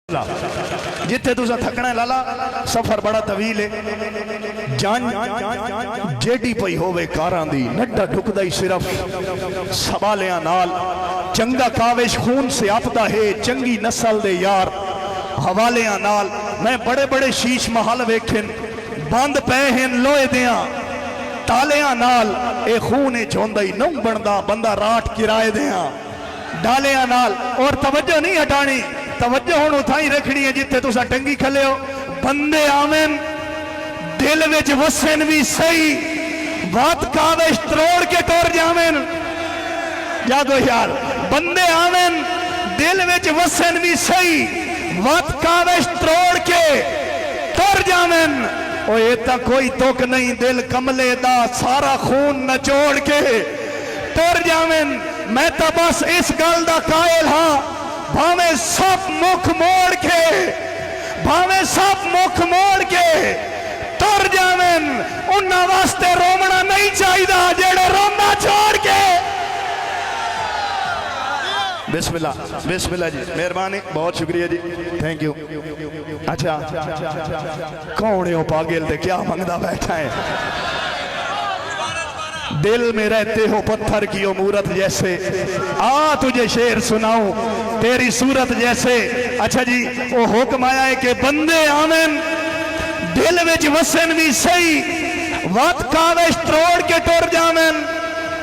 जिथे तुसा थकना लाला सफर बड़ा तवील है। जान जेडी पई होवे कारां दी नड्डा ढुकदा ही सिर्फ सवालियां नाल। चंगा काविश खून से आपदा है चंगी नस्ल दे यार हवालियां नाल। मैं बड़े बड़े शीश महल वेखन बंद पे हैं लोहे दियां तालियां नाल। ए खून ए चौंदा ही नौ बनदा बंदा राठ किराए दियां डालियां नाल। और तवज्जो नहीं हटानी, तवज्जो हुण उथा ही रखनी है जिथे तुसा टंगी खले हो। बंदे आवेन दिल विच वसन भी सही, बात काविश तरोड़ के टुर जावेन। जागो यार, बंदे आवेन दिल विच वसन भी सही, बात काविश तरोड़ के टुर जावेन। ओ ये तां कोई तुक नहीं दिल कमले दा सारा खून नचोड़ के टुर जावेन। मैं तो बस इस गल दा कायल हां भावे सब मुख मोड़ के, भावे सब मुख मोड़ के तुर जावेन। उन्हां वास्ते रोमना नहीं चाहिदा जेड़े रोना छोड़ के। बिस्मिल्लाह बिस्मिल्लाह जी, मेहरबानी, बहुत शुक्रिया जी, थैंक यू। अच्छा कौन है पागिल ते क्या मंगदा बैठा है? दिल में रहते हो पत्थर की ओ मूरत जैसे, आ तुझे शेर सुनाऊं तेरी सूरत जैसे। अच्छा जी, वो हुक्म आया है कि बंदे आवेन दिल विच वसन भी सही, वत काविश तरोड़ के टुर जावेन।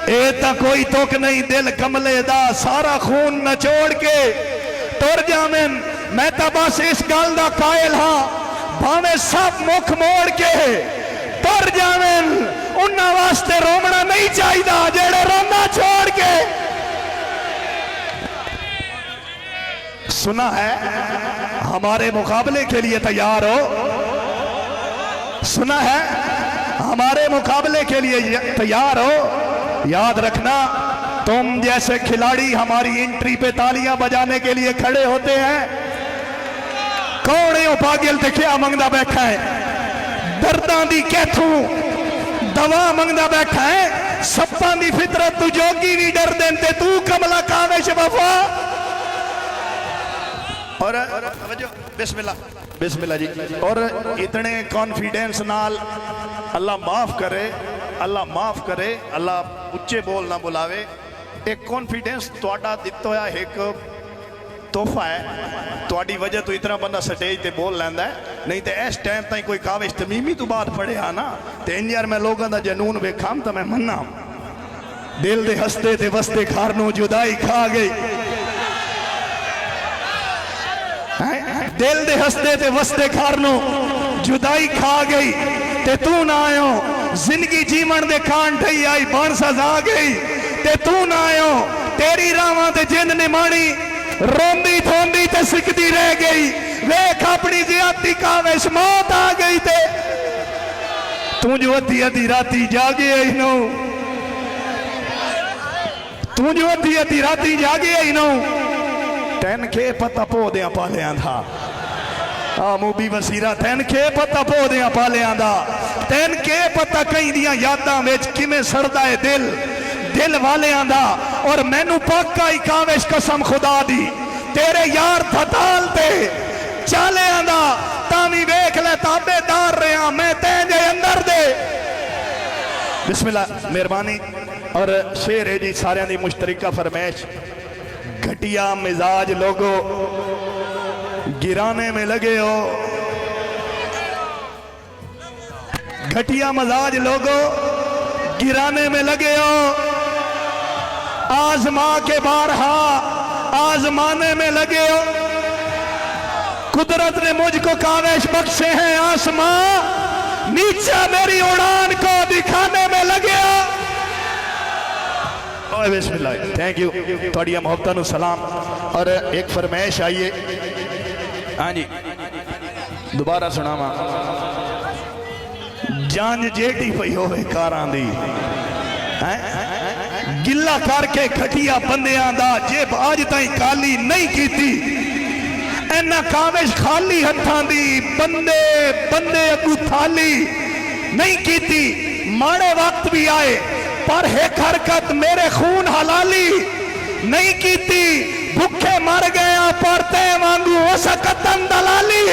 ए ता कोई तुक नहीं दिल कमले दा सारा खून नचोड़ के टुर जावेन। मैं ता बस इस गल दा कायल हां भावे सब मुख मोड़ के टुर जावेन। उन्हां वास्ते रोमना नहीं चाहिदा जेड़े रोना छोड़ के। सुना है हमारे मुकाबले के लिए तैयार हो, सुना है हमारे मुकाबले के लिए तैयार हो। याद रखना तुम जैसे खिलाड़ी हमारी एंट्री पे तालियां बजाने के लिए खड़े होते हैं। कौन है पागिल ते क्या मंगदा बैठा है? दर्दां दी कैथू दवा मंगदा बैठा है। सप्पां दी फितरत तू जोगी भी डर देन ते तू कमला काविश वफा। और बिस्मिल्लाह बिस्मिल्लाह जी। और इतने कॉन्फिडेंस नाल अल्लाह माफ करे, अल्लाह माफ करे, अल्लाह उच्चे बोल ना बुलावे। एक कॉन्फिडेंस तुहाडा दित्ता होया एक तोहफा है। तुहाडी वजह तो इतना बंदा स्टेज ते बोल लैंदा है, नहीं तो इस टाइम ताईं कोई काविश तमीमी तो बात पढ़िया ना तो इन यार मैं लोगों का जनून वेखां तो मैं मन्ना। दिल दे हसते ते वसते घर नूं जुदाई खा गई, दिल दे हसते ते वसते घर नूं जुदाई खा गई ते तू ना आयो। जिंदगी जीवन दे खान ठई आई बन सजा गई ते तू ना आयो। तेरी रावां ते जिंद निमाणी रोंदी थोंदी ते सिकदी रह गई। वेख अपनी जियाती काविश मौत आ गई ते तू जो अद्धी अद्धी राती जागे आई नो, तू जो अद्धी अद्धी राती जागे आई नो। तैन के पता पौधियां पालियां था मूबी वसीरा, तैन के पता पौधियां पालियां दा, तैन के पता कई दियां यादां विच किवें सड़दा है दिल दिल वालियां दा। और मैनू पक्का ही काविश कसम खुदा दी तेरे यार धताल ते चालियां दा तावी वेख ले ताबेदार रहा मैं तेरे अंदर दे। बिस्मिल्लाह मेहरबानी। और शेर है जी सारियां दी मुश्तरका फरमाइश। घटिया मिजाज लोगो गिराने में लगे हो, घटिया मिजाज लोगो गिराने में लगे हो। आजमा के बारहा आजमाने में लगे हो। कुदरत ने मुझको काविश बख्शे हैं आसमां, नीचे मेरी उड़ान को दिखाने में लगे हो। बिस्मिल्लाह, थैंक यू, थोड़ी मोहब्बत सलाम। और एक फरमाइश आई है, हाँ जी दोबारा सुनावा। जान जेठी पई होवे कारां दी गिला करके घटिया बंदियां दा जेब आज ताई खाली नहीं कीती। इन्ना काविश खाली हत्थां दी बंदे बंदे अगू थाली नहीं कीती। माड़े वक्त भी आए पर एक हरकत मेरे खून हलाली नहीं कीती। भुखे मर गया पड़ते वांगू सकतन दलाली